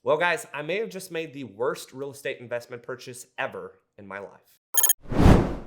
Well, guys, I may have just made the worst real estate investment purchase ever in my life.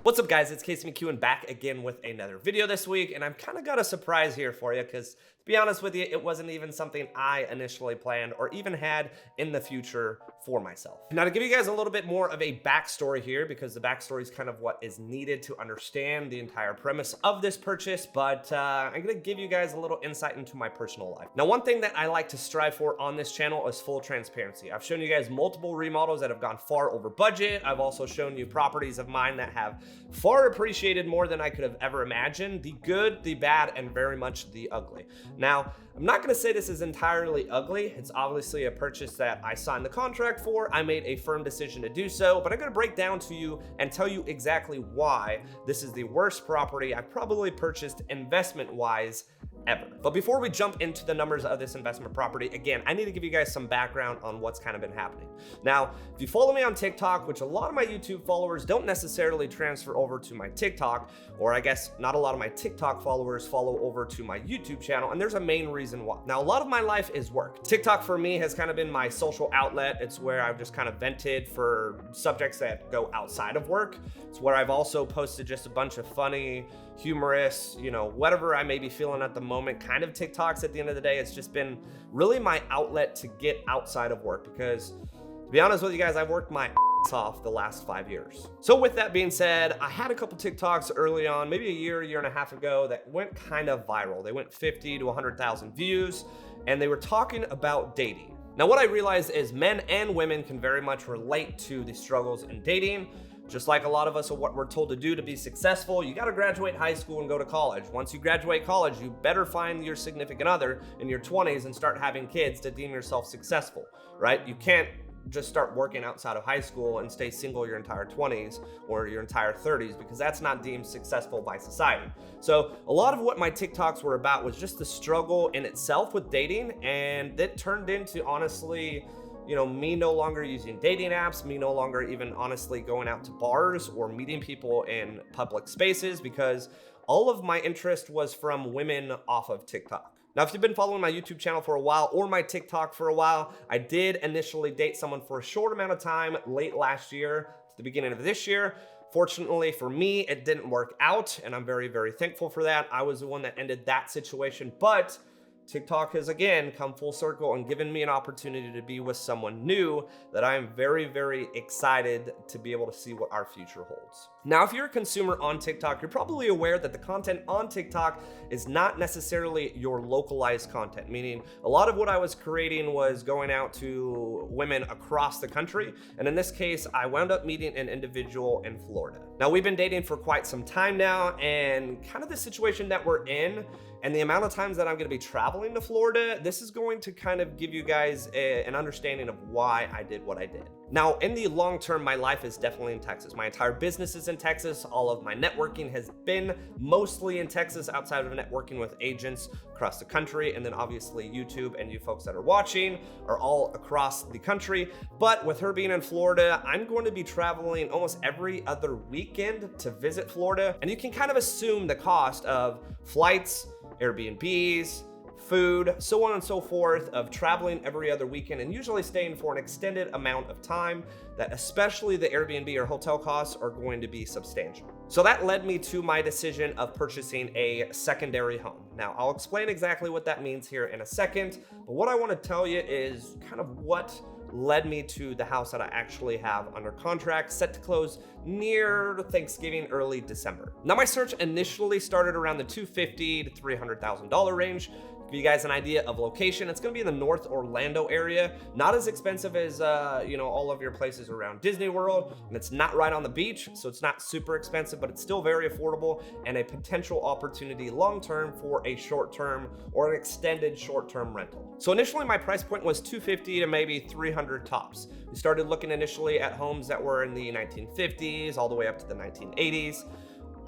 What's up, guys? It's McKeown back again with another video this week, and I've kind of got a surprise here for you because, to be honest with you, it wasn't even something I initially planned or even had in the future for myself. Now, to give you guys a little bit more of a backstory here, because the backstory is kind of what is needed to understand the entire premise of this purchase, but I'm going to give you guys a little insight into my personal life. Now, one thing that I like to strive for on this channel is full transparency. I've shown you guys multiple remodels that have gone far over budget. I've also shown you properties of mine that have far appreciated more than I could have ever imagined. The good, the bad, and very much the ugly. Now, I'm not going to say this is entirely ugly. It's obviously a purchase that I signed the contract for. I made a firm decision to do so, but I'm going to break down to you and tell you exactly why this is the worst property I probably purchased investment-wise ever. But before we jump into the numbers of this investment property, again, I need to give you guys some background on what's kind of been happening. Now, if you follow me on TikTok, which a lot of my YouTube followers don't necessarily transfer over to my TikTok, or I guess not a lot of my TikTok followers follow over to my YouTube channel, and there's a main reason why. Now, a lot of my life is work. TikTok for me has kind of been my social outlet. It's where I've just kind of vented for subjects that go outside of work. It's where I've also posted just a bunch of funny, humorous, whatever I may be feeling at the moment, kind of TikToks at the end of the day. It's just been really my outlet to get outside of work because, to be honest with you guys, I've worked my ass off the last 5 years. So with that being said, I had a couple TikToks early on, maybe a year and a half ago, that went kind of viral. They went 50 to 100,000 views, and they were talking about dating. Now, what I realized is men and women can very much relate to the struggles in dating. Just like a lot of us are what we're told to do to be successful, you gotta graduate high school and go to college. Once you graduate college, you better find your significant other in your 20s and start having kids to deem yourself successful, right? You can't just start working outside of high school and stay single your entire 20s or your entire 30s, because that's not deemed successful by society. So a lot of what my TikToks were about was just the struggle in itself with dating, and that turned into, honestly, me no longer using dating apps, me no longer even honestly going out to bars or meeting people in public spaces, because all of my interest was from women off of TikTok. Now, if you've been following my YouTube channel for a while or my TikTok for a while, I did initially date someone for a short amount of time late last year to the beginning of this year. Fortunately for me, it didn't work out, and I'm very, very thankful for that. I was the one that ended that situation, but TikTok has again come full circle and given me an opportunity to be with someone new that I am very, very excited to be able to see what our future holds. Now, if you're a consumer on TikTok, you're probably aware that the content on TikTok is not necessarily your localized content, meaning a lot of what I was creating was going out to women across the country. And in this case, I wound up meeting an individual in Florida. Now, we've been dating for quite some time now, and kind of the situation that we're in and the amount of times that I'm going to be traveling to Florida, this is going to kind of give you guys an understanding of why I did what I did. Now, in the long term, my life is definitely in Texas. My entire business is in Texas. All of my networking has been mostly in Texas, outside of networking with agents across the country. And then obviously YouTube and you folks that are watching are all across the country. But with her being in Florida, I'm going to be traveling almost every other weekend to visit Florida. And you can kind of assume the cost of flights, Airbnbs, food, so on and so forth, of traveling every other weekend and usually staying for an extended amount of time, that especially the Airbnb or hotel costs are going to be substantial. So that led me to my decision of purchasing a secondary home. Now, I'll explain exactly what that means here in a second, but what I want to tell you is kind of what led me to the house that I actually have under contract, set to close near Thanksgiving, early December. Now, my search initially started around the $250,000 to $300,000 range. Give you guys an idea of location, it's going to be in the North Orlando area. Not as expensive as all of your places around Disney World, and it's not right on the beach, so it's not super expensive, but it's still very affordable and a potential opportunity long-term for a short-term or an extended short-term rental. So initially, my price point was $250,000 to maybe $300,000 tops. We started looking initially at homes that were in the 1950s all the way up to the 1980s.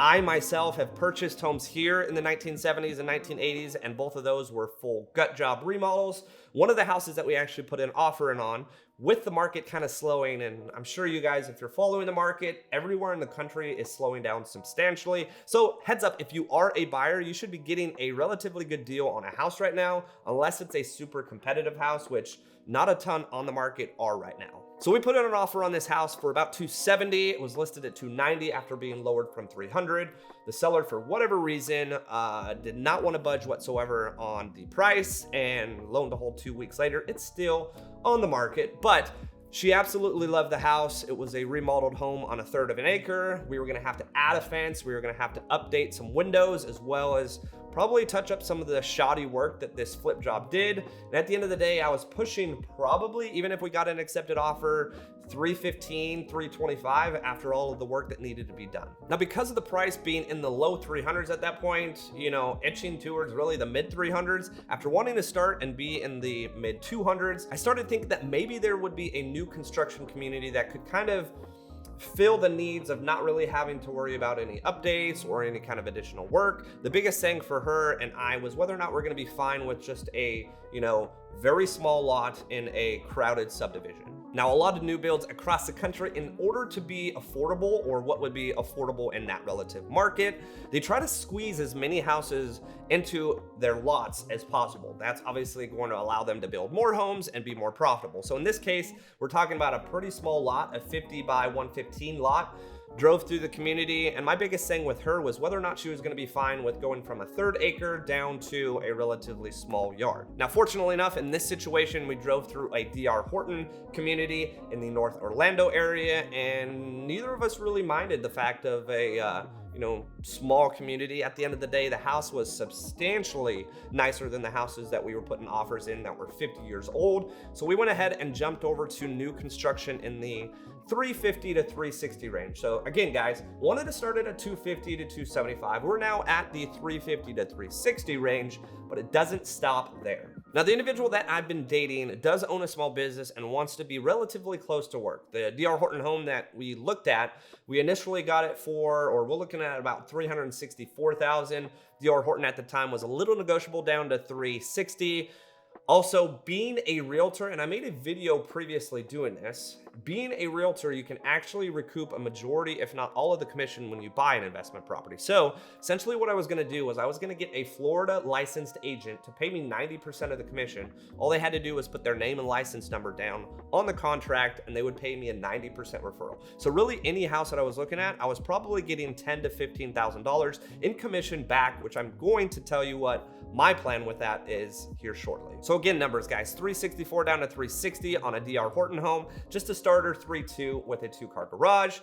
I myself have purchased homes here in the 1970s and 1980s, and both of those were full gut job remodels. One of the houses that we actually put an offer in on, with the market kind of slowing, and I'm sure you guys, if you're following the market, everywhere in the country is slowing down substantially. So heads up, if you are a buyer, you should be getting a relatively good deal on a house right now, unless it's a super competitive house, which not a ton on the market are right now. So we put in an offer on this house for about $270. It was listed at $290 after being lowered from $300. The seller, for whatever reason, did not want to budge whatsoever on the price, and lo and behold, 2 weeks later, it's still on the market. But she absolutely loved the house. It was a remodeled home on 1/3 of an acre. We were gonna have to add a fence. We were gonna have to update some windows, as well as probably touch up some of the shoddy work that this flip job did. And at the end of the day, I was pushing probably, even if we got an accepted offer, $315, $325 after all of the work that needed to be done. Now, because of the price being in the low 300s at that point, itching towards really the mid 300s, after wanting to start and be in the mid 200s, I started thinking that maybe there would be a new construction community that could kind of fill the needs of not really having to worry about any updates or any kind of additional work. The biggest thing for her and I was whether or not we're going to be fine with just a, very small lot in a crowded subdivision. Now, a lot of new builds across the country, in order to be affordable, or what would be affordable in that relative market, they try to squeeze as many houses into their lots as possible. That's obviously going to allow them to build more homes and be more profitable. So in this case, we're talking about a pretty small lot, a 50 by 115 lot. Drove through the community, and my biggest thing with her was whether or not she was going to be fine with going from 1/3 acre down to a relatively small yard. Now, fortunately enough, in this situation, we drove through a D.R. Horton community in the North Orlando area, and neither of us really minded the fact of a small community. At the end of the day, the house was substantially nicer than the houses that we were putting offers in that were 50 years old. So we went ahead and jumped over to new construction in the 350 to 360 range. So again, guys, wanted to start at a 250 to 275. We're now at the 350 to 360 range, but it doesn't stop there. Now, the individual that I've been dating does own a small business and wants to be relatively close to work. The D.R. Horton home that we looked at, we initially got it for, or we're looking at about $364,000. D.R. Horton at the time was a little negotiable down to $360,000. Also, being a realtor, and I made a video previously doing this, being a realtor, you can actually recoup a majority, if not all of the commission when you buy an investment property. So essentially what I was gonna do was I was gonna get a Florida licensed agent to pay me 90% of the commission. All they had to do was put their name and license number down on the contract, and they would pay me a 90% referral. So really any house that I was looking at, I was probably getting $10,000 to $15,000 in commission back, which I'm going to tell you what my plan with that is here shortly. So again, numbers, guys, 364 down to 360 on a D.R. Horton home, just a starter 3.2 with a 2-car garage.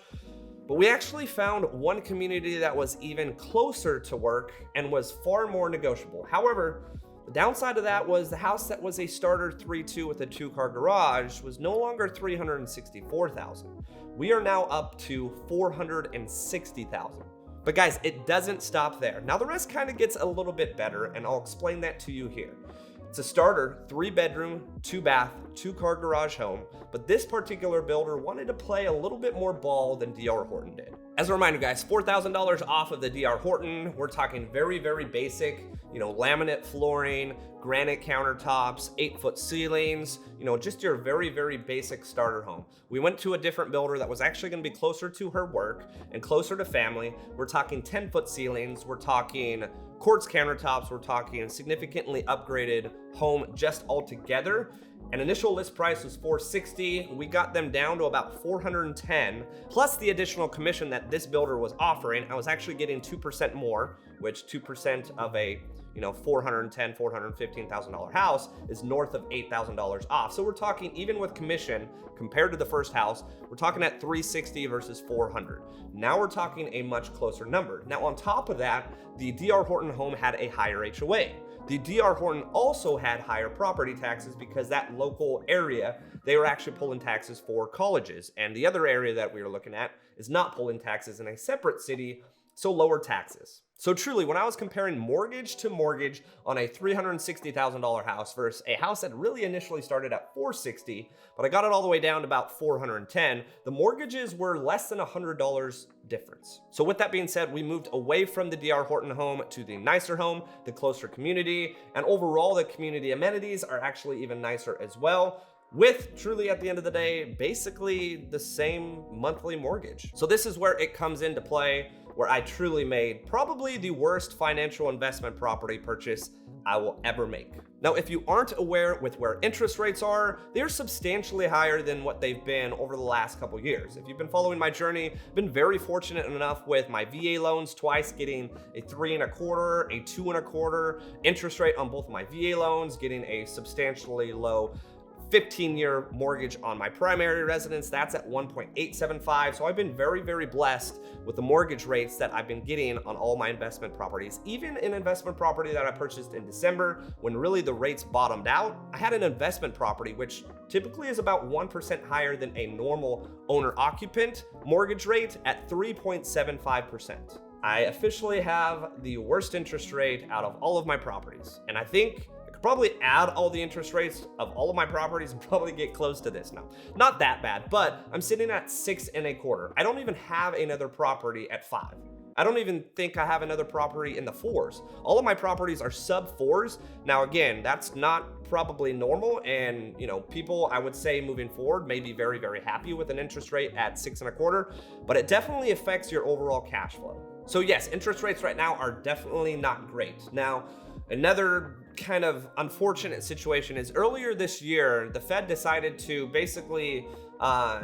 But we actually found one community that was even closer to work and was far more negotiable. However, the downside of that was the house that was a starter 3.2 with a 2-car garage was no longer $364,000. We are now up to $460,000. But guys, it doesn't stop there. Now the rest kind of gets a little bit better, and I'll explain that to you here. It's a starter 3-bedroom, 2-bath, 2-car garage home, but this particular builder wanted to play a little bit more ball than D.R. Horton did. As a reminder, guys, $4,000 off of the D.R. Horton. We're talking very, very basic, laminate flooring, granite countertops, 8-foot ceilings, just your very, very basic starter home. We went to a different builder that was actually going to be closer to her work and closer to family. We're talking 10-foot ceilings. We're talking quartz countertops. We're talking significantly upgraded home just altogether. An initial list price was $460. We got them down to about $410, plus the additional commission that this builder was offering. I was actually getting 2% more, which 2% of a $410,000, $415,000 house is north of $8,000 off. So we're talking, even with commission compared to the first house, we're talking at $360 versus $400. Now we're talking a much closer number. Now on top of that, the D.R. Horton home had a higher HOA. The D.R. Horton also had higher property taxes because that local area, they were actually pulling taxes for colleges. And the other area that we were looking at is not pulling taxes in a separate city so lower taxes. So truly, when I was comparing mortgage to mortgage on a $360,000 house versus a house that really initially started at $460,000, but I got it all the way down to about $410,000, the mortgages were less than $100 difference. So with that being said, we moved away from the D.R. Horton home to the nicer home, the closer community, and overall the community amenities are actually even nicer as well, with truly at the end of the day, basically the same monthly mortgage. So this is where it comes into play, where I truly made probably the worst financial investment property purchase I will ever make. Now, if you aren't aware with where interest rates are, they're substantially higher than what they've been over the last couple years. If you've been following my journey, I've been very fortunate enough with my VA loans twice getting a 3.25%, a 2.25% interest rate on both my VA loans, getting a substantially low 15-year mortgage on my primary residence. That's at 1.875. So I've been very, very blessed with the mortgage rates that I've been getting on all my investment properties. Even an investment property that I purchased in December, when really the rates bottomed out, I had an investment property, which typically is about 1% higher than a normal owner-occupant mortgage rate at 3.75%. I officially have the worst interest rate out of all of my properties. And I think probably add all the interest rates of all of my properties and probably get close to this. Now, not that bad, but I'm sitting at 6.25. I don't even have another property at 5. I don't even think I have another property in the 4s. All of my properties are sub 4s. Now, again, that's not probably normal. And, people, I would say moving forward may be very, very happy with an interest rate at 6.25, but it definitely affects your overall cash flow. So yes, interest rates right now are definitely not great. Now, another kind of unfortunate situation is earlier this year, the Fed decided to basically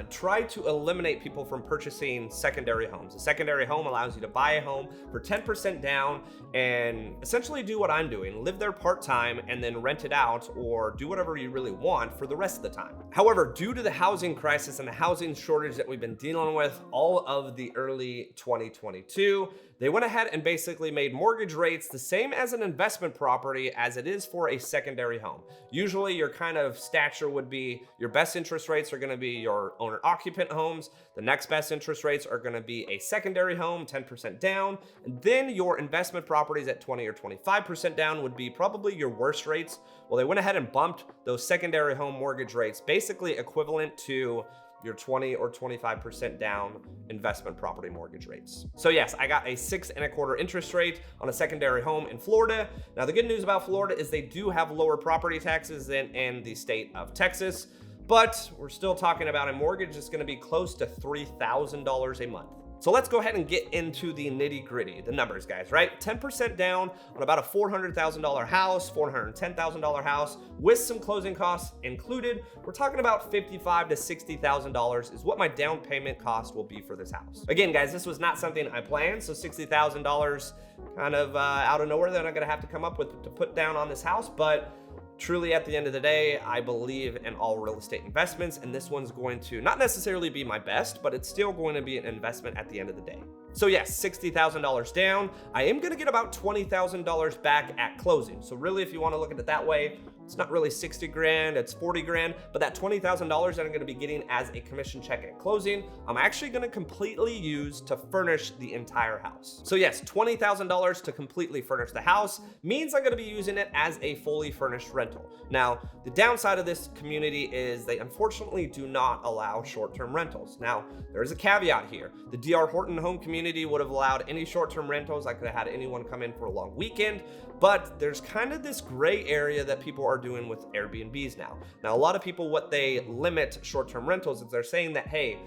try to eliminate people from purchasing secondary homes. A secondary home allows you to buy a home for 10% down and essentially do what I'm doing, live there part-time and then rent it out or do whatever you really want for the rest of the time. However, due to the housing crisis and the housing shortage that we've been dealing with all of the early 2022, they went ahead and basically made mortgage rates the same as an investment property as it is for a secondary home. Usually your kind of stature would be your best interest rates are going to be your owner-occupant homes. The next best interest rates are going to be a secondary home, 10% down. And then your investment properties at 20 or 25% down would be probably your worst rates. Well, they went ahead and bumped those secondary home mortgage rates, basically equivalent to your 20 or 25% down investment property mortgage rates. So yes, I got a 6.25% interest rate on a secondary home in Florida. Now, the good news about Florida is they do have lower property taxes than in the state of Texas, but we're still talking about a mortgage that's gonna be close to $3,000 a month. So let's go ahead and get into the nitty gritty, the numbers, guys, right? 10% down on about a $400,000 house, $410,000 house with some closing costs included. We're talking about $55,000 to $60,000 is what my down payment cost will be for this house. Again, guys, this was not something I planned. So $60,000 kind of out of nowhere that I'm gonna have to come up with to put down on this house, but truly, at the end of the day, I believe in all real estate investments, and this one's going to not necessarily be my best, but it's still going to be an investment at the end of the day. So yes, $60,000 down. I am gonna get about $20,000 back at closing. So really, if you wanna look at it that way, it's not really 60 grand, it's 40 grand, but that $20,000 that I'm gonna be getting as a commission check at closing, I'm actually gonna completely use to furnish the entire house. So yes, $20,000 to completely furnish the house means I'm gonna be using it as a fully furnished rental. Now, the downside of this community is they unfortunately do not allow short-term rentals. Now, there's a caveat here. The D.R. Horton home community would have allowed any short-term rentals. I could have had anyone come in for a long weekend, but there's kind of this gray area that people are doing with Airbnbs now. Now, a lot of people, what they limit short-term rentals is they're saying that, hey,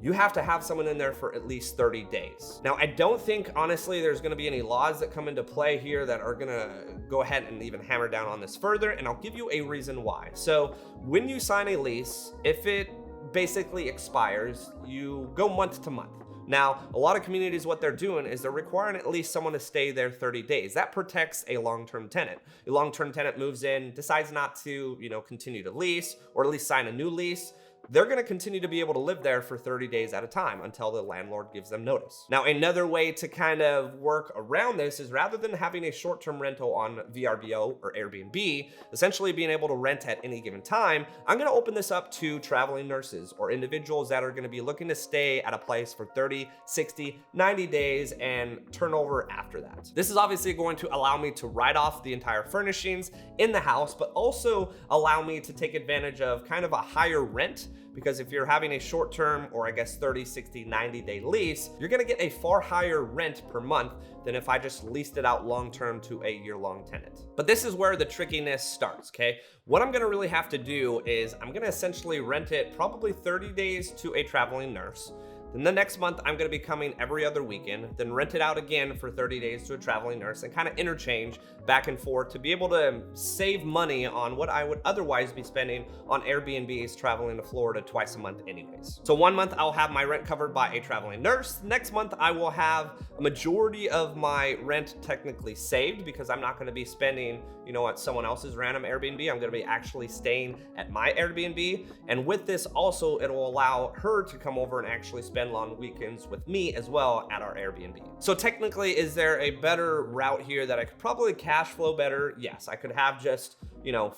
you have to have someone in there for at least 30 days. Now, I don't think, honestly, there's gonna be any laws that come into play here that are gonna go ahead and even hammer down on this further, and I'll give you a reason why. So when you sign a lease, if it basically expires, you go month to month. Now, a lot of communities, what they're doing is they're requiring at least someone to stay there 30 days. That protects a long-term tenant. A long-term tenant moves in, decides not to, continue to lease or at least sign a new lease. they're going to continue to be able to live there for 30 days at a time until the landlord gives them notice. Now, another way to kind of work around this is rather than having a short-term rental on VRBO or Airbnb, essentially being able to rent at any given time, I'm going to open this up to traveling nurses or individuals that are going to be looking to stay at a place for 30, 60, 90 days and turn over after that. This is obviously going to allow me to write off the entire furnishings in the house, but also allow me to take advantage of kind of a higher rent, because if you're having a short-term, or I guess 30, 60, 90-day lease, you're gonna get a far higher rent per month than if I just leased it out long-term to a year-long tenant. But this is where the trickiness starts, okay? What I'm gonna really have to do is I'm gonna essentially rent it probably 30 days to a traveling nurse. Then the next month, I'm gonna be coming every other weekend, then rent it out again for 30 days to a traveling nurse and kind of interchange back and forth to be able to save money on what I would otherwise be spending on Airbnbs traveling to Florida twice a month anyways. So one month I'll have my rent covered by a traveling nurse. Next month I will have a majority of my rent technically saved because I'm not gonna be spending, at someone else's random Airbnb. I'm gonna be actually staying at my Airbnb. And with this also, it'll allow her to come over and actually spend long weekends with me as well at our Airbnb. So technically, is there a better route here that I could probably cash flow better? Yes, I could have just,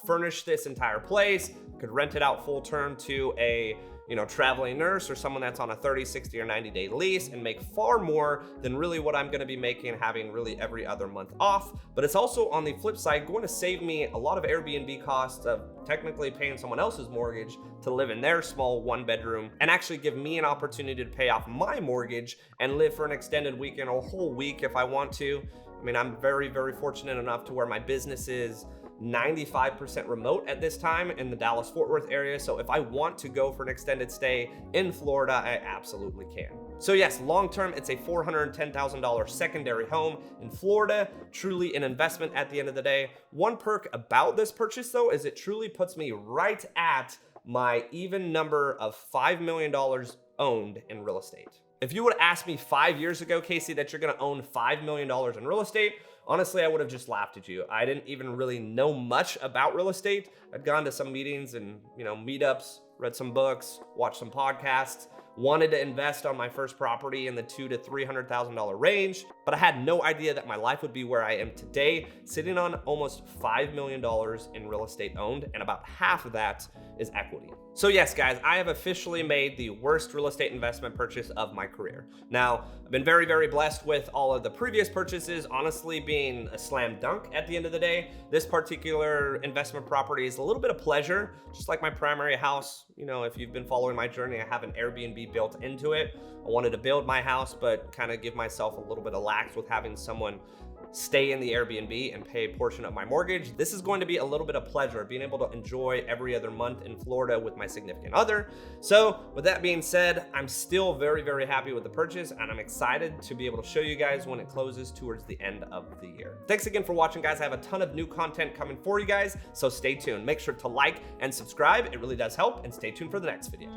furnish this entire place, could rent it out full term to a traveling nurse or someone that's on a 30, 60, or 90-day lease and make far more than really what I'm gonna be making having really every other month off. But it's also, on the flip side, going to save me a lot of Airbnb costs of technically paying someone else's mortgage to live in their small one-bedroom and actually give me an opportunity to pay off my mortgage and live for an extended weekend or a whole week if I want to. I mean, I'm very, very fortunate enough to where my business is 95% remote at this time in the Dallas-Fort Worth area. So if I want to go for an extended stay in Florida, I absolutely can. So yes, long-term, it's a $410,000 secondary home in Florida, truly an investment at the end of the day. One perk about this purchase though, is it truly puts me right at my even number of $5 million owned in real estate. If you would have asked me 5 years ago, Casey, that you're gonna own $5 million in real estate, honestly, I would have just laughed at you. I didn't even really know much about real estate. I'd gone to some meetings and, meetups, read some books, watched some podcasts, wanted to invest on my first property in the $200,000 to $300,000 range, but I had no idea that my life would be where I am today, sitting on almost $5 million in real estate owned, and about half of that is equity. So yes, guys, I have officially made the worst real estate investment purchase of my career. Now, I've been very, very blessed with all of the previous purchases, honestly being a slam dunk at the end of the day. This particular investment property is a little bit of pleasure, just like my primary house. If you've been following my journey, I have an Airbnb built into it. I wanted to build my house, but kind of give myself a little bit of lax with having someone stay in the Airbnb and pay a portion of my mortgage. This is going to be a little bit of pleasure, being able to enjoy every other month in Florida with my significant other. So with that being said, I'm still very, very happy with the purchase, and I'm excited to be able to show you guys when it closes towards the end of the year. Thanks again for watching, guys. I have a ton of new content coming for you guys, so stay tuned. Make sure to like and subscribe. It really does help, and stay tuned for the next video.